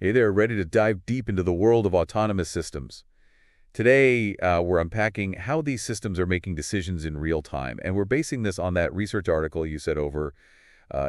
Hey there, ready to dive deep into the world of autonomous systems. Today, we're unpacking how these systems are making decisions in real time, and we're basing this on that research article you said over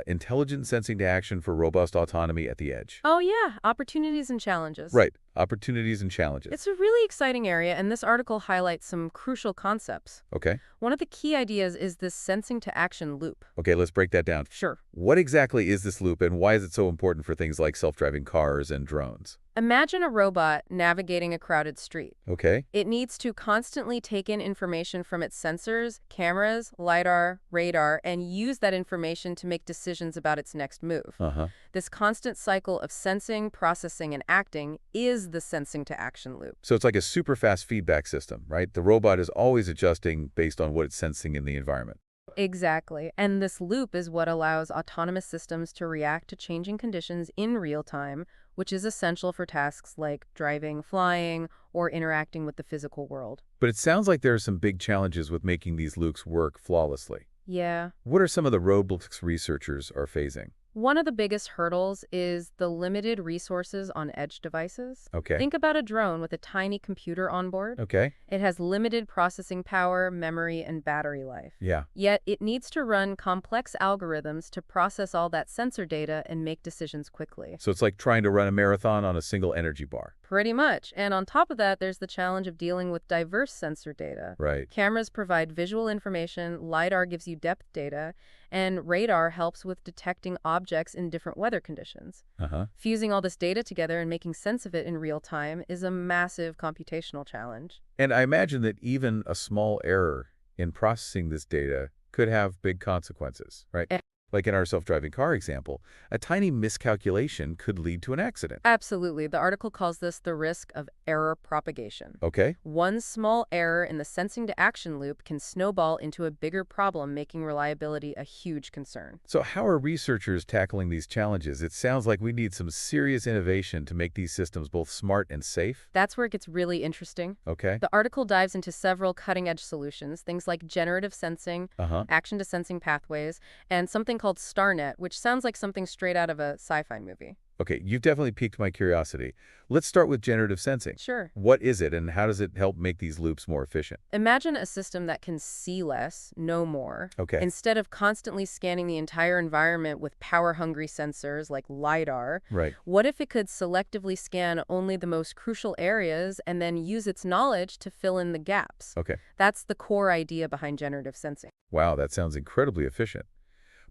intelligent sensing to action for robust autonomy at the edge. Oh, yeah, opportunities and challenges. Right, opportunities and challenges. It's a really exciting area, and this article highlights some crucial concepts. Okay, One of the key ideas is this sensing to action loop. okay, let's break that down. Sure. What exactly is this loop, and why is it so important for things like self-driving cars and drones? Imagine a robot navigating a crowded street. Okay, It needs to constantly take in information from its sensors, cameras, LiDAR, radar, and use that information to make decisions about its next move. uh-huh. This constant cycle of sensing, processing, and acting is the sensing to action loop. So it's like a super fast feedback system, right? The robot is always adjusting based on what it's sensing in the environment. Exactly. And this loop is what allows autonomous systems to react to changing conditions in real time, which is essential for tasks like driving, flying, or interacting with the physical world. But it sounds like there are some big challenges with making these loops work flawlessly. Yeah. What are some of the roadblocks researchers are facing? One of the biggest hurdles is the limited resources on edge devices. Okay. Think about a drone with a tiny computer on board. Okay. It has limited processing power, memory, and battery life. Yeah. Yet it needs to run complex algorithms to process all that sensor data and make decisions quickly. So it's like trying to run a marathon on a single energy bar. Pretty much. And on top of that, there's the challenge of dealing with diverse sensor data. Right. Cameras provide visual information, LiDAR gives you depth data, and radar helps with detecting objects in different weather conditions. Uh-huh. Fusing all this data together and making sense of it in real time is a massive computational challenge. And I imagine that even a small error in processing this data could have big consequences, right? Eh. Like in our self-driving car example, a tiny miscalculation could lead to an accident. Absolutely. The article calls this the risk of error propagation. Okay. One small error in the sensing to action loop can snowball into a bigger problem, making reliability a huge concern. So how are researchers tackling these challenges? It sounds like we need some serious innovation to make these systems both smart and safe. That's where it gets really interesting. Okay. The article dives into several cutting-edge solutions, things like generative sensing, Uh-huh. action-to-sensing pathways, and something called StarNet, which sounds like something straight out of a sci-fi movie. Okay, you've definitely piqued my curiosity. Let's start with generative sensing. Sure. What is it, and how does it help make these loops more efficient? Imagine a system that can see less, know more. Okay. Instead of constantly scanning the entire environment with power-hungry sensors like LiDAR, Right. what if it could selectively scan only the most crucial areas and then use its knowledge to fill in the gaps? Okay. That's the core idea behind generative sensing. Wow, that sounds incredibly efficient.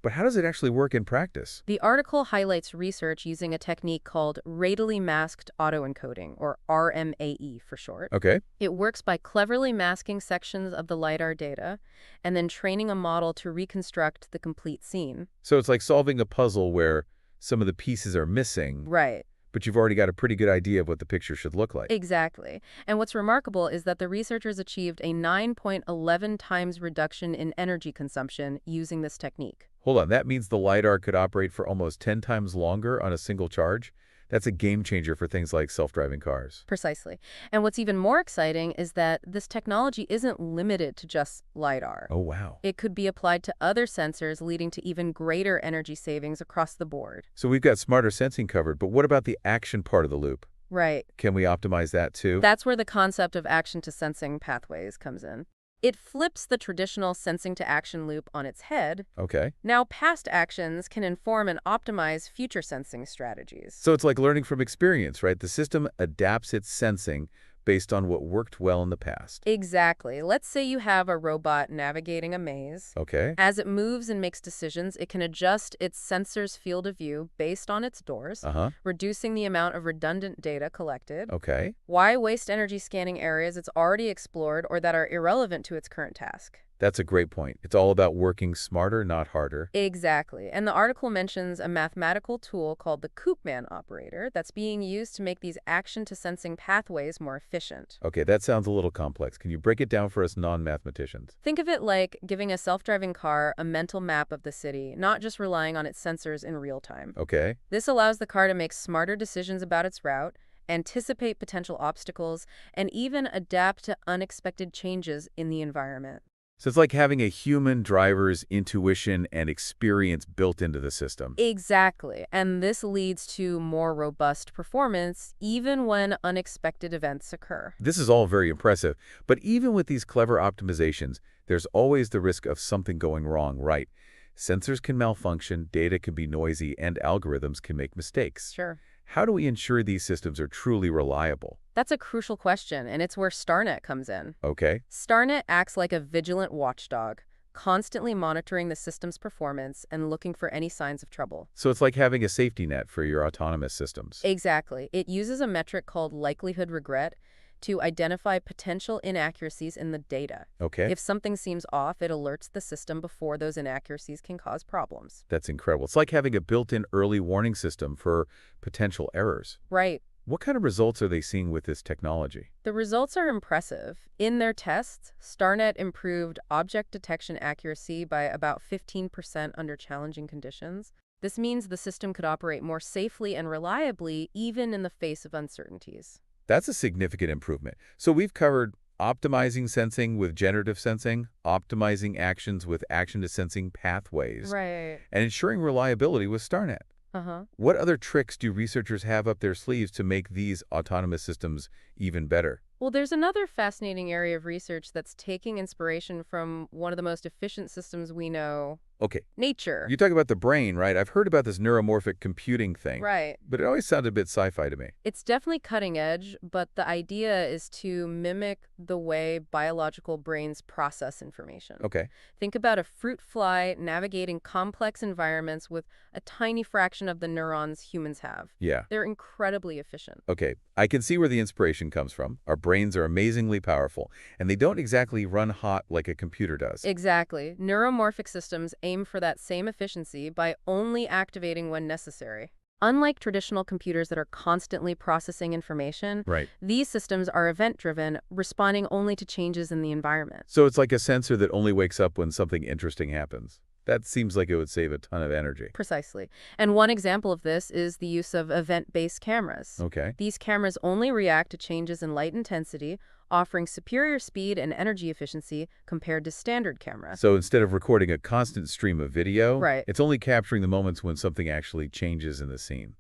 But how does it actually work in practice? The article highlights research using a technique called radially masked autoencoding, or RMAE for short. Okay. It works by cleverly masking sections of the LiDAR data and then training a model to reconstruct the complete scene. So it's like solving a puzzle where some of the pieces are missing, Right. but you've already got a pretty good idea of what the picture should look like. Exactly. And what's remarkable is that the researchers achieved a 9.11 times reduction in energy consumption using this technique. Hold on, that means the LiDAR could operate for almost 10 times longer on a single charge? That's a game changer for things like self-driving cars. Precisely. And what's even more exciting is that this technology isn't limited to just LiDAR. Oh, wow. It could be applied to other sensors, leading to even greater energy savings across the board. So we've got smarter sensing covered, but what about the action part of the loop? Right. Can we optimize that too? That's where the concept of action to sensing pathways comes in. It flips the traditional sensing to action loop on its head. Okay. Now, past actions can inform and optimize future sensing strategies. So it's like learning from experience, right? The system adapts its sensing based on what worked well in the past. Exactly. Let's say you have a robot navigating a maze. Okay. As it moves and makes decisions, it can adjust its sensor's field of view based on its doors, Uh-huh. reducing the amount of redundant data collected. Okay. Why waste energy scanning areas it's already explored or that are irrelevant to its current task? That's a great point. It's all about working smarter, not harder. Exactly. And the article mentions a mathematical tool called the Koopman operator that's being used to make these action-to-sensing pathways more efficient. Okay, that sounds a little complex. Can you break it down for us non-mathematicians? Think of it like giving a self-driving car a mental map of the city, not just relying on its sensors in real time. Okay. This allows the car to make smarter decisions about its route, anticipate potential obstacles, and even adapt to unexpected changes in the environment. So it's like having a human driver's intuition and experience built into the system. Exactly. And this leads to more robust performance even when unexpected events occur. This is all very impressive, but even with these clever optimizations, there's always the risk of something going wrong, right? Sensors can malfunction, data can be noisy, and algorithms can make mistakes. Sure. How do we ensure these systems are truly reliable? That's a crucial question, and it's where StarNet comes in. Okay. StarNet acts like a vigilant watchdog, constantly monitoring the system's performance and looking for any signs of trouble. So it's like having a safety net for your autonomous systems. Exactly. It uses a metric called likelihood regret to identify potential inaccuracies in the data. Okay. If something seems off, it alerts the system before those inaccuracies can cause problems. That's incredible. It's like having a built-in early warning system for potential errors. Right. What kind of results are they seeing with this technology? The results are impressive. In their tests, StarNet improved object detection accuracy by about 15% under challenging conditions. This means the system could operate more safely and reliably even in the face of uncertainties. That's a significant improvement. So we've covered optimizing sensing with generative sensing, optimizing actions with action-to-sensing pathways, Right. and ensuring reliability with StarNet. Uh-huh. What other tricks do researchers have up their sleeves to make these autonomous systems even better? Well, there's another fascinating area of research that's taking inspiration from one of the most efficient systems we know, Okay, nature. you talk about the brain, right? I've heard about this neuromorphic computing thing, Right. but it always sounded a bit sci-fi to me. It's definitely cutting edge, but the idea is to mimic the way biological brains process information. Okay, Think about a fruit fly navigating complex environments with a tiny fraction of the neurons humans have. yeah. They're incredibly efficient. Okay, I can see where the inspiration comes from. Our brains are amazingly powerful, and they don't exactly run hot like a computer does. Exactly. Neuromorphic systems aim for that same efficiency by only activating when necessary. Unlike traditional computers that are constantly processing information, Right. these systems are event-driven, responding only to changes in the environment. So it's like a sensor that only wakes up when something interesting happens. That seems like it would save a ton of energy. Precisely. And one example of this is the use of event-based cameras. Okay. These cameras only react to changes in light intensity, offering superior speed and energy efficiency compared to standard cameras. So instead of recording a constant stream of video, Right. it's only capturing the moments when something actually changes in the scene.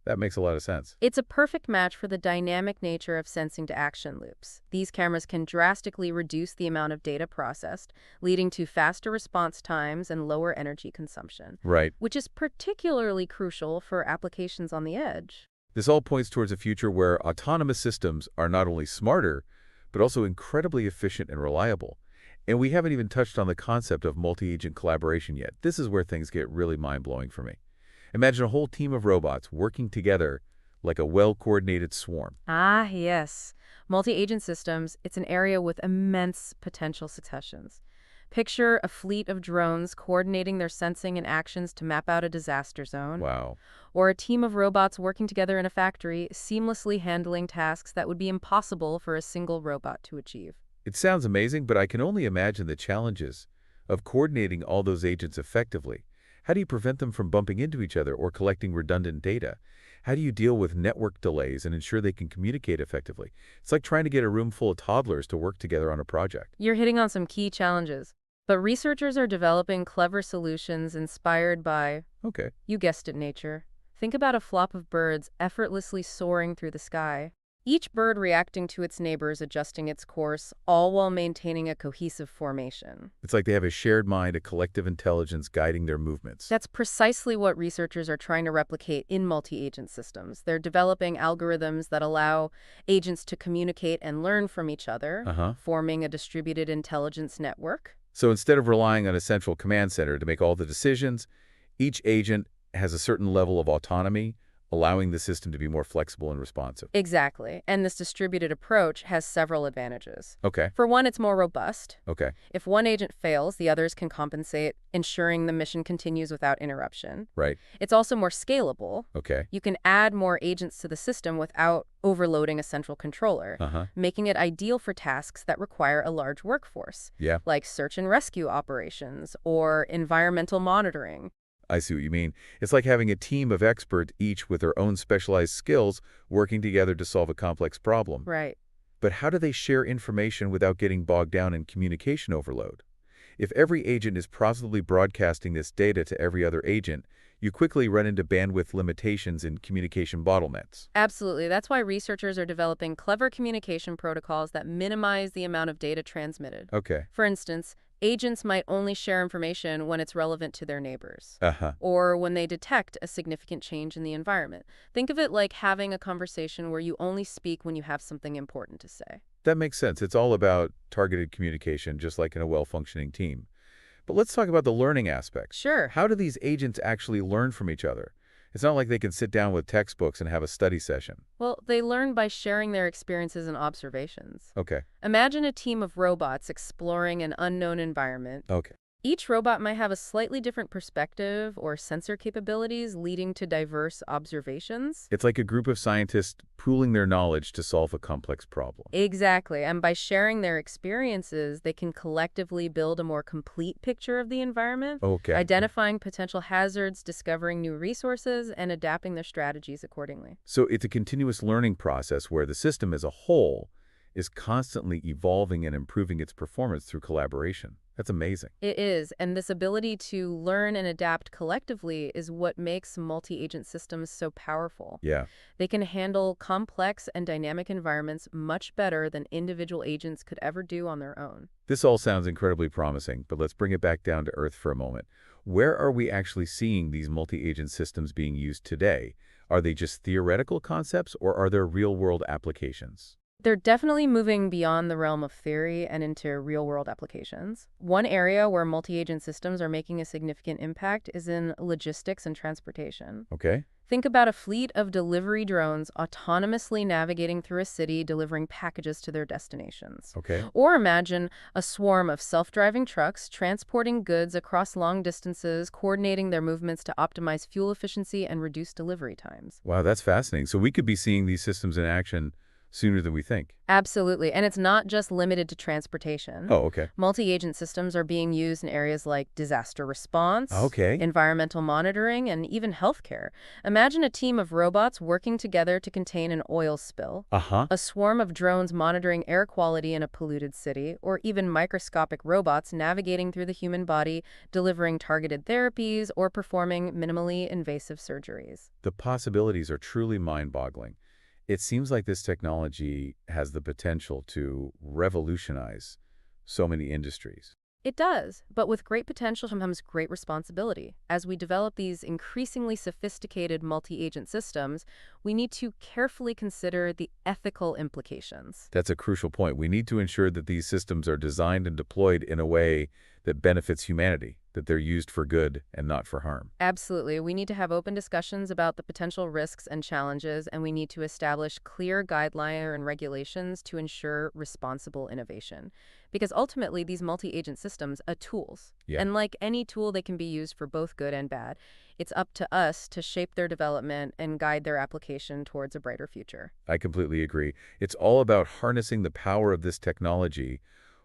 That makes a lot of sense. It's a perfect match for the dynamic nature of sensing to action loops. These cameras can drastically reduce the amount of data processed, leading to faster response times and lower energy consumption, Right. which is particularly crucial for applications on the edge. This all points towards a future where autonomous systems are not only smarter, but also incredibly efficient and reliable. And we haven't even touched on the concept of multi-agent collaboration yet. This is where things get really mind-blowing for me. Imagine a whole team of robots working together like a well-coordinated swarm. Ah, yes. Multi-agent systems, it's an area with immense potential successions. Picture a fleet of drones coordinating their sensing and actions to map out a disaster zone. Wow. Or a team of robots working together in a factory, seamlessly handling tasks that would be impossible for a single robot to achieve. It sounds amazing, but I can only imagine the challenges of coordinating all those agents effectively. How do you prevent them from bumping into each other or collecting redundant data? How do you deal with network delays and ensure they can communicate effectively? It's like trying to get a room full of toddlers to work together on a project. You're hitting on some key challenges. But researchers are developing clever solutions inspired by, Okay. you guessed it, nature. Think about a flock of birds effortlessly soaring through the sky. Each bird reacting to its neighbors, adjusting its course, all while maintaining a cohesive formation. It's like they have a shared mind, a collective intelligence guiding their movements. That's precisely what researchers are trying to replicate in multi-agent systems. They're developing algorithms that allow agents to communicate and learn from each other, forming a distributed intelligence network. So instead of relying on a central command center to make all the decisions, each agent has a certain level of autonomy, allowing the system to be more flexible and responsive. Exactly. And this distributed approach has several advantages. Okay. For one, it's more robust. Okay. If one agent fails, the others can compensate, ensuring the mission continues without interruption. Right. It's also more scalable. Okay. You can add more agents to the system without overloading a central controller, making it ideal for tasks that require a large workforce, Yeah. like search and rescue operations or environmental monitoring. I see what you mean. It's like having a team of experts, each with their own specialized skills, working together to solve a complex problem. Right. But how do they share information without getting bogged down in communication overload? If every agent is profitably broadcasting this data to every other agent, you quickly run into bandwidth limitations and communication bottlenecks. Absolutely. That's why researchers are developing clever communication protocols that minimize the amount of data transmitted. Okay. For instance, agents might only share information when it's relevant to their neighbors, Uh-huh. or when they detect a significant change in the environment. Think of it like having a conversation where you only speak when you have something important to say. That makes sense. It's all about targeted communication, just like in a well-functioning team. But let's talk about the learning aspect. Sure. How do these agents actually learn from each other? It's not like they can sit down with textbooks and have a study session. Well, they learn by sharing their experiences and observations. Okay. Imagine a team of robots exploring an unknown environment. Okay. Each robot might have a slightly different perspective or sensor capabilities, leading to diverse observations. It's like a group of scientists pooling their knowledge to solve a complex problem. Exactly. And by sharing their experiences, they can collectively build a more complete picture of the environment, Okay. identifying potential hazards, discovering new resources, and adapting their strategies accordingly. So it's a continuous learning process where the system as a whole is constantly evolving and improving its performance through collaboration. That's amazing. It is, and this ability to learn and adapt collectively is what makes multi-agent systems so powerful. Yeah. They can handle complex and dynamic environments much better than individual agents could ever do on their own. This all sounds incredibly promising, but let's bring it back down to earth for a moment. Where are we actually seeing these multi-agent systems being used today? Are they just theoretical concepts, or are there real-world applications? They're definitely moving beyond the realm of theory and into real-world applications. One area where multi-agent systems are making a significant impact is in logistics and transportation. Okay. Think about a fleet of delivery drones autonomously navigating through a city, delivering packages to their destinations. Okay. Or imagine a swarm of self-driving trucks transporting goods across long distances, coordinating their movements to optimize fuel efficiency and reduce delivery times. Wow, that's fascinating. So we could be seeing these systems in action sooner than we think. Absolutely. And it's not just limited to transportation. Oh, okay. Multi-agent systems are being used in areas like disaster response, Okay. environmental monitoring, and even healthcare. Imagine a team of robots working together to contain an oil spill, Uh-huh. a swarm of drones monitoring air quality in a polluted city, or even microscopic robots navigating through the human body, delivering targeted therapies or performing minimally invasive surgeries. The possibilities are truly mind-boggling. It seems like this technology has the potential to revolutionize so many industries. It does, but with great potential comes great responsibility. As we develop these increasingly sophisticated multi-agent systems, we need to carefully consider the ethical implications. That's a crucial point. We need to ensure that these systems are designed and deployed in a way that benefits humanity, that they're used for good and not for harm. Absolutely. We need to have open discussions about the potential risks and challenges, and we need to establish clear guidelines and regulations to ensure responsible innovation. Because ultimately, these multi-agent systems are tools. Yeah. And like any tool, they can be used for both good and bad. It's up to us to shape their development and guide their application towards a brighter future. I completely agree. It's all about harnessing the power of this technology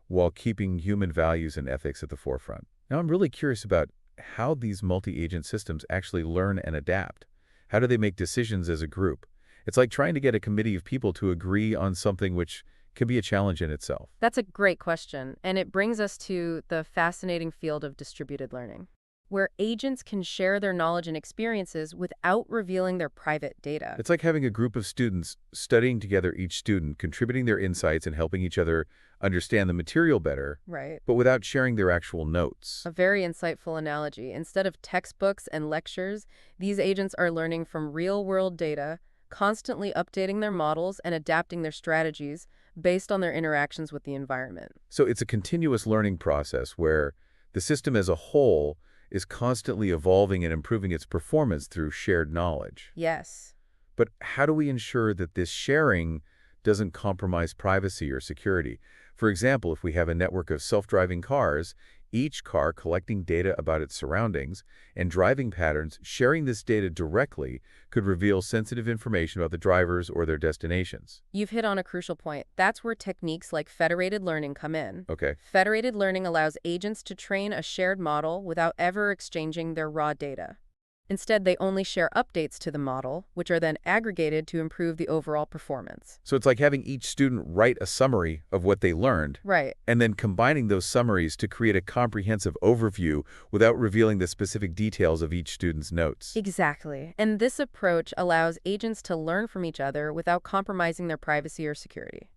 while keeping human values and ethics at the forefront. Now, I'm really curious about how these multi-agent systems actually learn and adapt. How do they make decisions as a group? It's like trying to get a committee of people to agree on something which can be a challenge in itself. That's a great question, and it brings us to the fascinating field of distributed learning, where agents can share their knowledge and experiences without revealing their private data. It's like having a group of students studying together, each student contributing their insights and helping each other understand the material better, Right. but without sharing their actual notes. A very insightful analogy. Instead of textbooks and lectures, these agents are learning from real-world data, constantly updating their models and adapting their strategies based on their interactions with the environment. So it's a continuous learning process where the system as a whole is constantly evolving and improving its performance through shared knowledge. Yes. But how do we ensure that this sharing doesn't compromise privacy or security? For example, if we have a network of self-driving cars, each car collecting data about its surroundings and driving patterns, sharing this data directly could reveal sensitive information about the drivers or their destinations. You've hit on a crucial point. That's where techniques like federated learning come in. Okay. Federated learning allows agents to train a shared model without ever exchanging their raw data. Instead, they only share updates to the model, which are then aggregated to improve the overall performance. So it's like having each student write a summary of what they learned, Right. and then combining those summaries to create a comprehensive overview without revealing the specific details of each student's notes. Exactly. And this approach allows agents to learn from each other without compromising their privacy or security.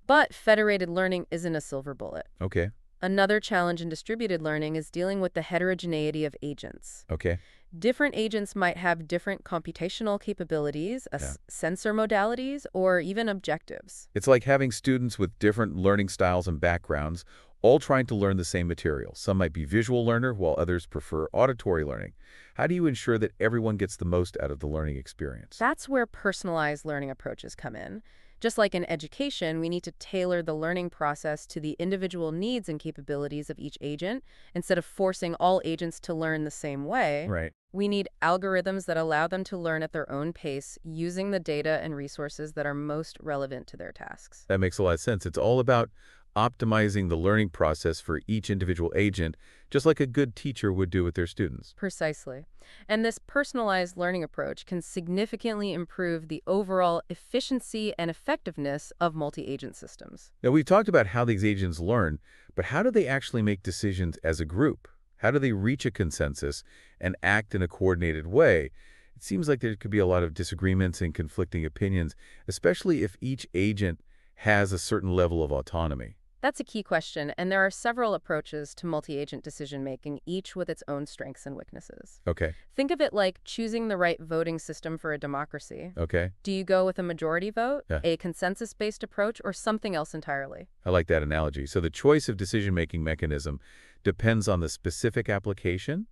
But federated learning isn't a silver bullet. Okay, Another challenge in distributed learning is dealing with the heterogeneity of agents. okay, Different agents might have different computational capabilities, yeah. sensor modalities, or even objectives. It's like having students with different learning styles and backgrounds, all trying to learn the same material. Some might be visual learner, while others prefer auditory learning. How do you ensure that everyone gets the most out of the learning experience? That's where personalized learning approaches come in. Just like in education, we need to tailor the learning process to the individual needs and capabilities of each agent. Instead of forcing all agents to learn the same way, Right. we need algorithms that allow them to learn at their own pace, using the data and resources that are most relevant to their tasks. That makes a lot of sense. It's all about optimizing the learning process for each individual agent, just like a good teacher would do with their students. Precisely. And this personalized learning approach can significantly improve the overall efficiency and effectiveness of multi-agent systems. Now, we've talked about how these agents learn, but how do they actually make decisions as a group? How do they reach a consensus and act in a coordinated way? It seems like there could be a lot of disagreements and conflicting opinions, especially if each agent has a certain level of autonomy. That's a key question, and there are several approaches to multi-agent decision-making, each with its own strengths and weaknesses. Okay, Think of it like choosing the right voting system for a democracy. okay. Do you go with a majority vote, Yeah, a consensus-based approach, or something else entirely? I like that analogy. So the choice of decision-making mechanism depends on the specific application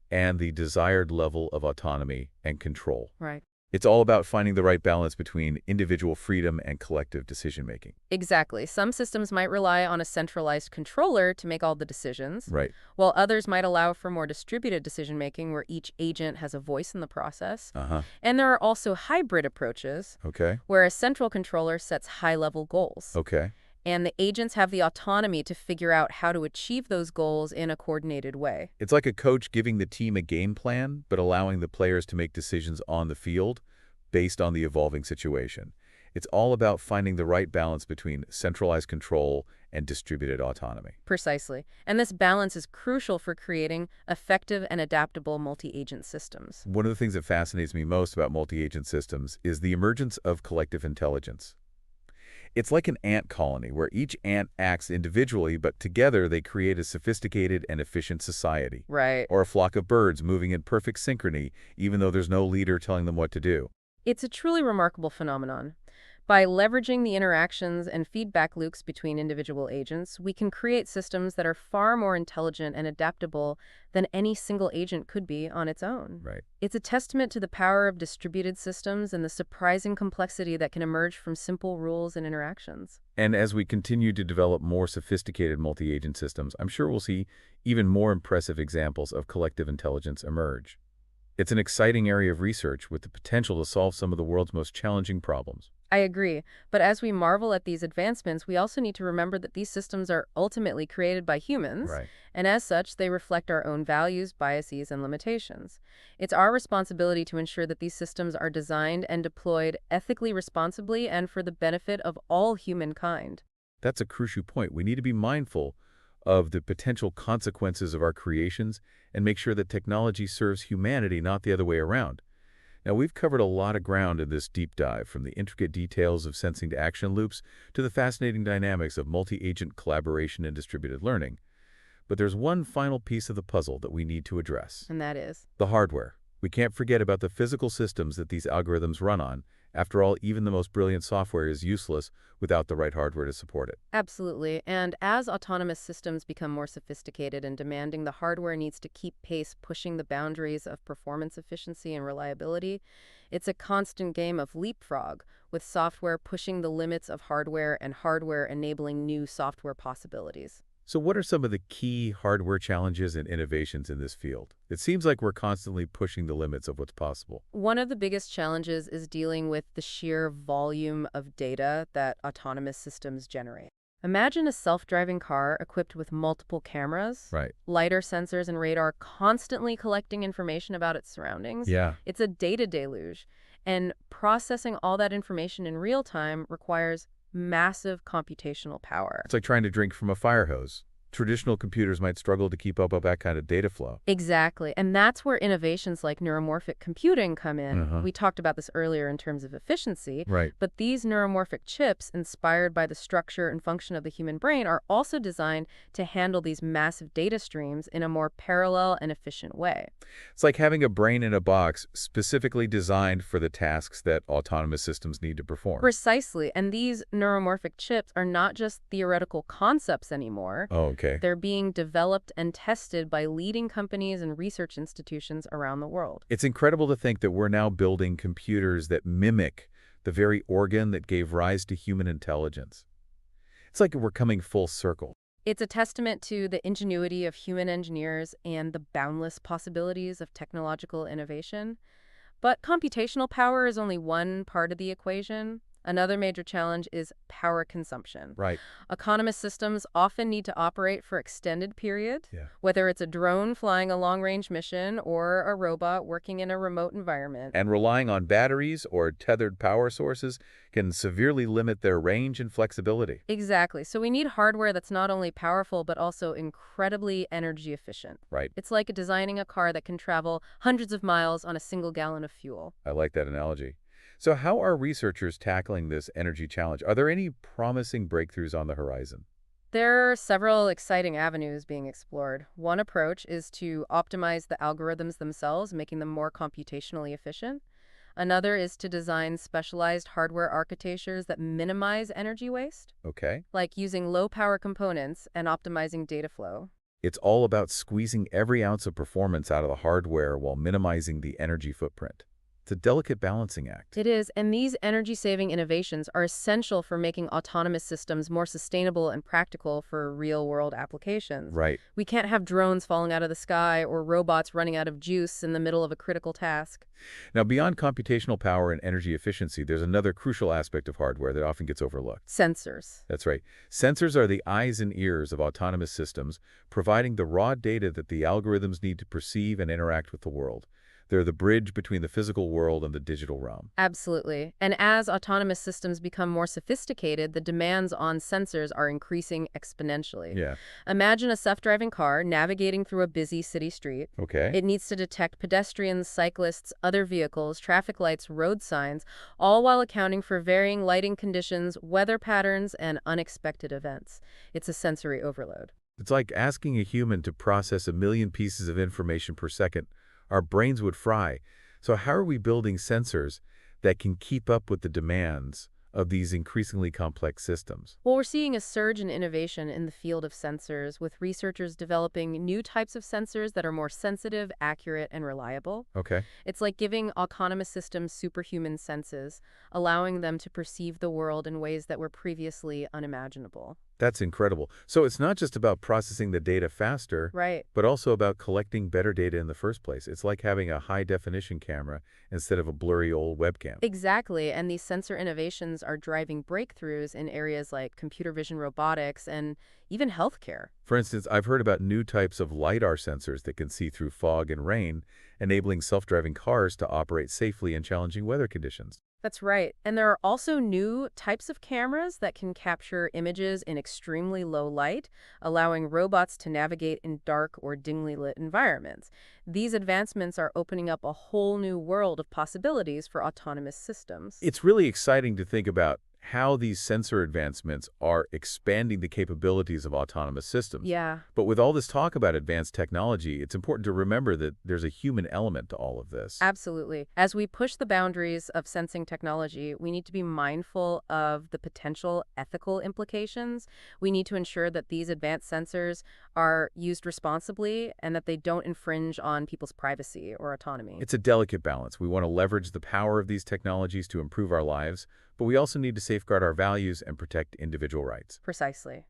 and the desired level of autonomy and control. Right. It's all about finding the right balance between individual freedom and collective decision-making. Exactly. Some systems might rely on a centralized controller to make all the decisions, Right. while others might allow for more distributed decision-making where each agent has a voice in the process. Uh-huh. And there are also hybrid approaches, Okay. where a central controller sets high-level goals. Okay. And the agents have the autonomy to figure out how to achieve those goals in a coordinated way. It's like a coach giving the team a game plan, but allowing the players to make decisions on the field based on the evolving situation. It's all about finding the right balance between centralized control and distributed autonomy. Precisely. And this balance is crucial for creating effective and adaptable multi-agent systems. One of the things that fascinates me most about multi-agent systems is the emergence of collective intelligence. It's like an ant colony where each ant acts individually, but together they create a sophisticated and efficient society. Right. Or a flock of birds moving in perfect synchrony, even though there's no leader telling them what to do. It's a truly remarkable phenomenon. By leveraging the interactions and feedback loops between individual agents, we can create systems that are far more intelligent and adaptable than any single agent could be on its own. Right. It's a testament to the power of distributed systems and the surprising complexity that can emerge from simple rules and interactions. And as we continue to develop more sophisticated multi-agent systems, I'm sure we'll see even more impressive examples of collective intelligence emerge. It's an exciting area of research with the potential to solve some of the world's most challenging problems. I agree, but as we marvel at these advancements, we also need to remember that these systems are ultimately created by humans, Right. and as such, they reflect our own values, biases, and limitations. It's our responsibility to ensure that these systems are designed and deployed ethically responsibly and for the benefit of all humankind. That's a crucial point. We need to be mindful of the potential consequences of our creations and make sure that technology serves humanity, not the other way around. Now, we've covered a lot of ground in this deep dive, from the intricate details of sensing to action loops to the fascinating dynamics of multi-agent collaboration and distributed learning. But there's one final piece of the puzzle that we need to address: And that is. the hardware. We can't forget about the physical systems that these algorithms run on. After all, even the most brilliant software is useless without the right hardware to support it. Absolutely. And as autonomous systems become more sophisticated and demanding, the hardware needs to keep pace, pushing the boundaries of performance efficiency and reliability. It's a constant game of leapfrog, with software pushing the limits of hardware and hardware enabling new software possibilities. So what are some of the key hardware challenges and innovations in this field? It seems like we're constantly pushing the limits of what's possible. One of the biggest challenges is dealing with the sheer volume of data that autonomous systems generate. Imagine a self-driving car equipped with multiple cameras, Right. lidar sensors, and radar constantly collecting information about its surroundings. Yeah. It's a data deluge. And processing all that information in real time requires massive computational power. It's like trying to drink from a fire hose. Traditional computers might struggle to keep up with that kind of data flow. Exactly. And that's where innovations like neuromorphic computing come in. Uh-huh. We talked about this earlier in terms of efficiency, Right. but these neuromorphic chips, inspired by the structure and function of the human brain, are also designed to handle these massive data streams in a more parallel and efficient way. It's like having a brain in a box specifically designed for the tasks that autonomous systems need to perform. Precisely. And these neuromorphic chips are not just theoretical concepts anymore. Oh, okay. They're being developed and tested by leading companies and research institutions around the world. It's incredible to think that we're now building computers that mimic the very organ that gave rise to human intelligence. It's like we're coming full circle. It's a testament to the ingenuity of human engineers and the boundless possibilities of technological innovation. But computational power is only one part of the equation. Another major challenge is power consumption. Right. Autonomous systems often need to operate for extended periods, Yeah. whether it's a drone flying a long-range mission or a robot working in a remote environment. And relying on batteries or tethered power sources can severely limit their range and flexibility. Exactly. So we need hardware that's not only powerful but also incredibly energy efficient. Right. It's like designing a car that can travel hundreds of miles on a single gallon of fuel. I like that analogy. So how are researchers tackling this energy challenge? Are there any promising breakthroughs on the horizon? There are several exciting avenues being explored. One approach is to optimize the algorithms themselves, making them more computationally efficient. Another is to design specialized hardware architectures that minimize energy waste, Okay. like using low-power components and optimizing data flow. It's all about squeezing every ounce of performance out of the hardware while minimizing the energy footprint. It's a delicate balancing act. It is, and these energy-saving innovations are essential for making autonomous systems more sustainable and practical for real-world applications. Right. We can't have drones falling out of the sky or robots running out of juice in the middle of a critical task. Now, beyond computational power and energy efficiency, there's another crucial aspect of hardware that often gets overlooked. Sensors. That's right. Sensors are the eyes and ears of autonomous systems, providing the raw data that the algorithms need to perceive and interact with the world. They're the bridge between the physical world and the digital realm. Absolutely. And as autonomous systems become more sophisticated, the demands on sensors are increasing exponentially. Yeah. Imagine a self-driving car navigating through a busy city street. Okay. It needs to detect pedestrians, cyclists, other vehicles, traffic lights, road signs, all while accounting for varying lighting conditions, weather patterns, and unexpected events. It's a sensory overload. It's like asking a human to process a million pieces of information per second. Our brains would fry. So how are we building sensors that can keep up with the demands of these increasingly complex systems? Well, we're seeing a surge in innovation in the field of sensors, with researchers developing new types of sensors that are more sensitive, accurate, and reliable. Okay. It's like giving autonomous systems superhuman senses, allowing them to perceive the world in ways that were previously unimaginable. That's incredible. So it's not just about processing the data faster, Right. but also about collecting better data in the first place. It's like having a high-definition camera instead of a blurry old webcam. Exactly, and these sensor innovations are driving breakthroughs in areas like computer vision robotics and even healthcare. For instance, I've heard about new types of LiDAR sensors that can see through fog and rain, enabling self-driving cars to operate safely in challenging weather conditions. That's right. And there are also new types of cameras that can capture images in extremely low light, allowing robots to navigate in dark or dimly lit environments. These advancements are opening up a whole new world of possibilities for autonomous systems. It's really exciting to think about how these sensor advancements are expanding the capabilities of autonomous systems. Yeah. But with all this talk about advanced technology, it's important to remember that there's a human element to all of this. Absolutely. As we push the boundaries of sensing technology, we need to be mindful of the potential ethical implications. We need to ensure that these advanced sensors are used responsibly and that they don't infringe on people's privacy or autonomy. It's a delicate balance. We want to leverage the power of these technologies to improve our lives, but we also need to safeguard our values and protect individual rights. Precisely.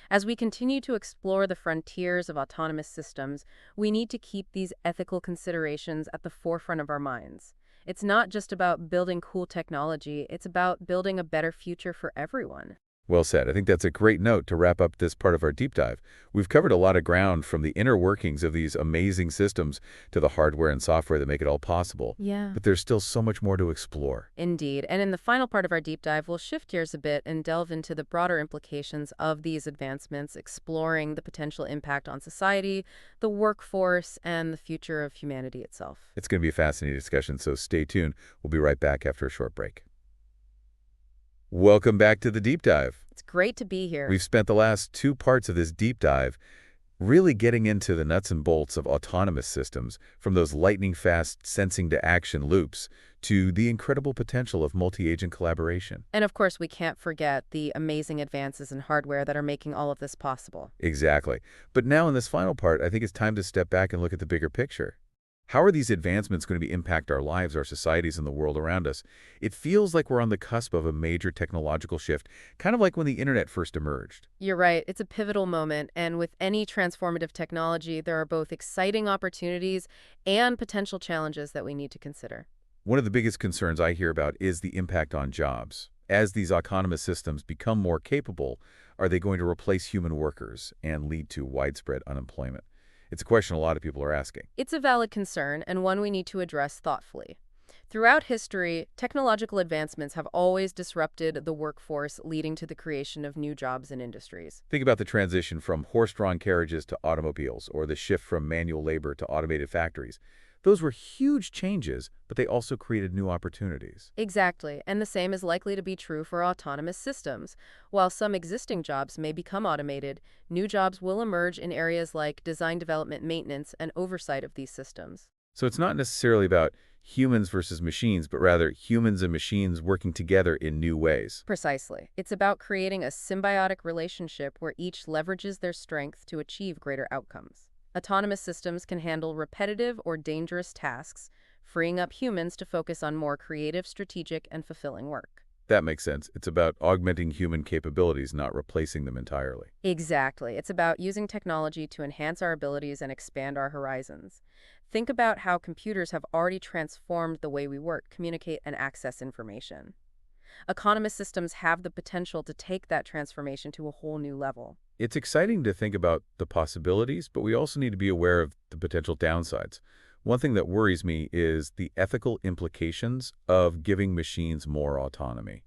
As we continue to explore the frontiers of autonomous systems, we need to keep these ethical considerations at the forefront of our minds. It's not just about building cool technology, it's about building a better future for everyone. Well said. I think that's a great note to wrap up this part of our deep dive. We've covered a lot of ground from the inner workings of these amazing systems to the hardware and software that make it all possible. Yeah. But there's still so much more to explore. Indeed. And in the final part of our deep dive, we'll shift gears a bit and delve into the broader implications of these advancements, exploring the potential impact on society, the workforce, and the future of humanity itself. It's going to be a fascinating discussion, so stay tuned. We'll be right back after a short break. Welcome back to the deep dive. It's great to be here. We've spent the last 2 parts of this deep dive really getting into the nuts and bolts of autonomous systems, from those lightning-fast sensing-to-action loops to the incredible potential of multi-agent collaboration. And of course, we can't forget the amazing advances in hardware that are making all of this possible. Exactly. But now in this final part, I think it's time to step back and look at the bigger picture. How are these advancements going to impact our lives, our societies, and the world around us? It feels like we're on the cusp of a major technological shift, kind of like when the internet first emerged. You're right. It's a pivotal moment, and with any transformative technology, there are both exciting opportunities and potential challenges that we need to consider. One of the biggest concerns I hear about is the impact on jobs. As these autonomous systems become more capable, are they going to replace human workers and lead to widespread unemployment? It's a question a lot of people are asking. It's a valid concern, and one we need to address thoughtfully. Throughout history, technological advancements have always disrupted the workforce, leading to the creation of new jobs and industries. Think about the transition from horse-drawn carriages to automobiles, or the shift from manual labor to automated factories. Those were huge changes, but they also created new opportunities. Exactly, and the same is likely to be true for autonomous systems. While some existing jobs may become automated, new jobs will emerge in areas like design development, maintenance, and oversight of these systems. So it's not necessarily about humans versus machines, but rather humans and machines working together in new ways. Precisely. It's about creating a symbiotic relationship where each leverages their strength to achieve greater outcomes. Autonomous systems can handle repetitive or dangerous tasks, freeing up humans to focus on more creative, strategic, and fulfilling work. That makes sense. It's about augmenting human capabilities, not replacing them entirely. Exactly. It's about using technology to enhance our abilities and expand our horizons. Think about how computers have already transformed the way we work, communicate, and access information. Autonomous systems have the potential to take that transformation to a whole new level. It's exciting to think about the possibilities, but we also need to be aware of the potential downsides. One thing that worries me is the ethical implications of giving machines more autonomy.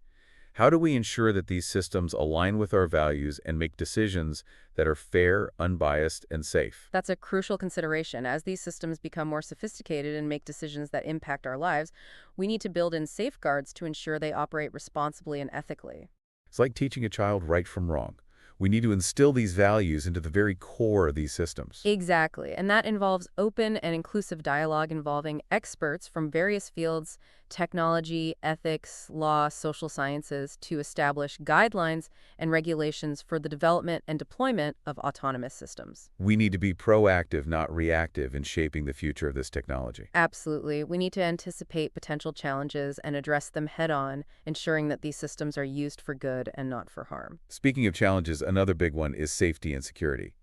How do we ensure that these systems align with our values and make decisions that are fair, unbiased, and safe? That's a crucial consideration. As these systems become more sophisticated and make decisions that impact our lives, we need to build in safeguards to ensure they operate responsibly and ethically. It's like teaching a child right from wrong. We need to instill these values into the very core of these systems. Exactly, and that involves open and inclusive dialogue involving experts from various fields, technology, ethics, law, social sciences, to establish guidelines and regulations for the development and deployment of autonomous systems. We need to be proactive, not reactive, in shaping the future of this technology. Absolutely. We need to anticipate potential challenges and address them head-on, ensuring that these systems are used for good and not for harm. Speaking of challenges, another big one is safety and security.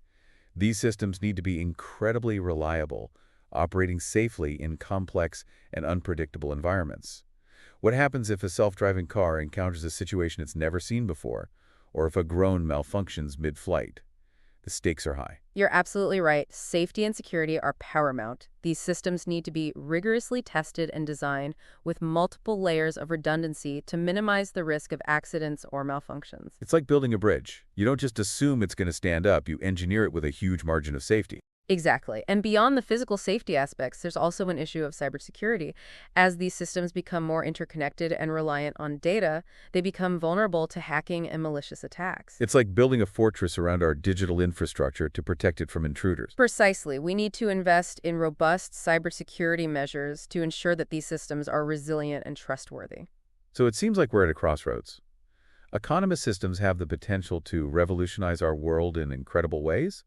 These systems need to be incredibly reliable, operating safely in complex and unpredictable environments. What happens if a self-driving car encounters a situation it's never seen before, or if a drone malfunctions mid-flight? The stakes are high. You're absolutely right. Safety and security are paramount. These systems need to be rigorously tested and designed with multiple layers of redundancy to minimize the risk of accidents or malfunctions. It's like building a bridge. You don't just assume it's going to stand up, you engineer it with a huge margin of safety. Exactly. And beyond the physical safety aspects, there's also an issue of cybersecurity. As these systems become more interconnected and reliant on data, they become vulnerable to hacking and malicious attacks. It's like building a fortress around our digital infrastructure to protect it from intruders. Precisely. We need to invest in robust cybersecurity measures to ensure that these systems are resilient and trustworthy. So it seems like we're at a crossroads. Autonomous systems have the potential to revolutionize our world in incredible ways,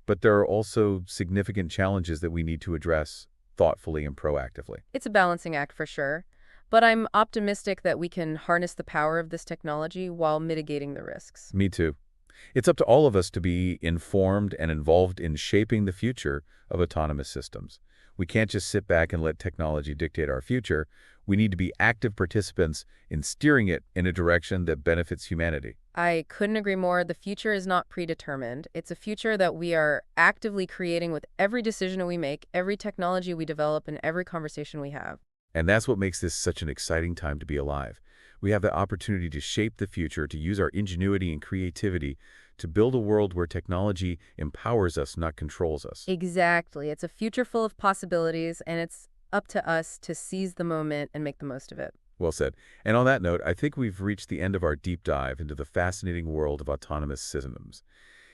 but there are also significant challenges that we need to address thoughtfully and proactively. It's a balancing act for sure, but I'm optimistic that we can harness the power of this technology while mitigating the risks. Me too. It's up to all of us to be informed and involved in shaping the future of autonomous systems. We can't just sit back and let technology dictate our future. We need to be active participants in steering it in a direction that benefits humanity. I couldn't agree more. The future is not predetermined. It's a future that we are actively creating with every decision we make, every technology we develop, and every conversation we have. And that's what makes this such an exciting time to be alive. We have the opportunity to shape the future, to use our ingenuity and creativity to build a world where technology empowers us, not controls us. Exactly. It's a future full of possibilities, and it's up to us to seize the moment and make the most of it. Well said. And on that note, I think we've reached the end of our deep dive into the fascinating world of autonomous systems.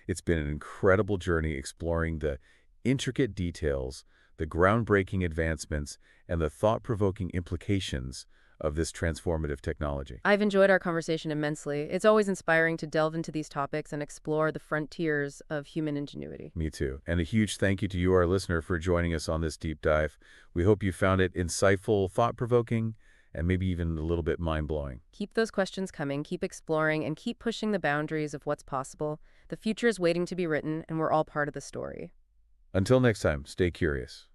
It's been an incredible journey exploring the intricate details, the groundbreaking advancements, and the thought-provoking implications of this transformative technology. I've enjoyed our conversation immensely. It's always inspiring to delve into these topics and explore the frontiers of human ingenuity. Me too. And a huge thank you to you, our listener, for joining us on this deep dive. We hope you found it insightful, thought-provoking, and maybe even a little bit mind-blowing. Keep those questions coming, keep exploring, and keep pushing the boundaries of what's possible. The future is waiting to be written, and we're all part of the story. Until next time, stay curious.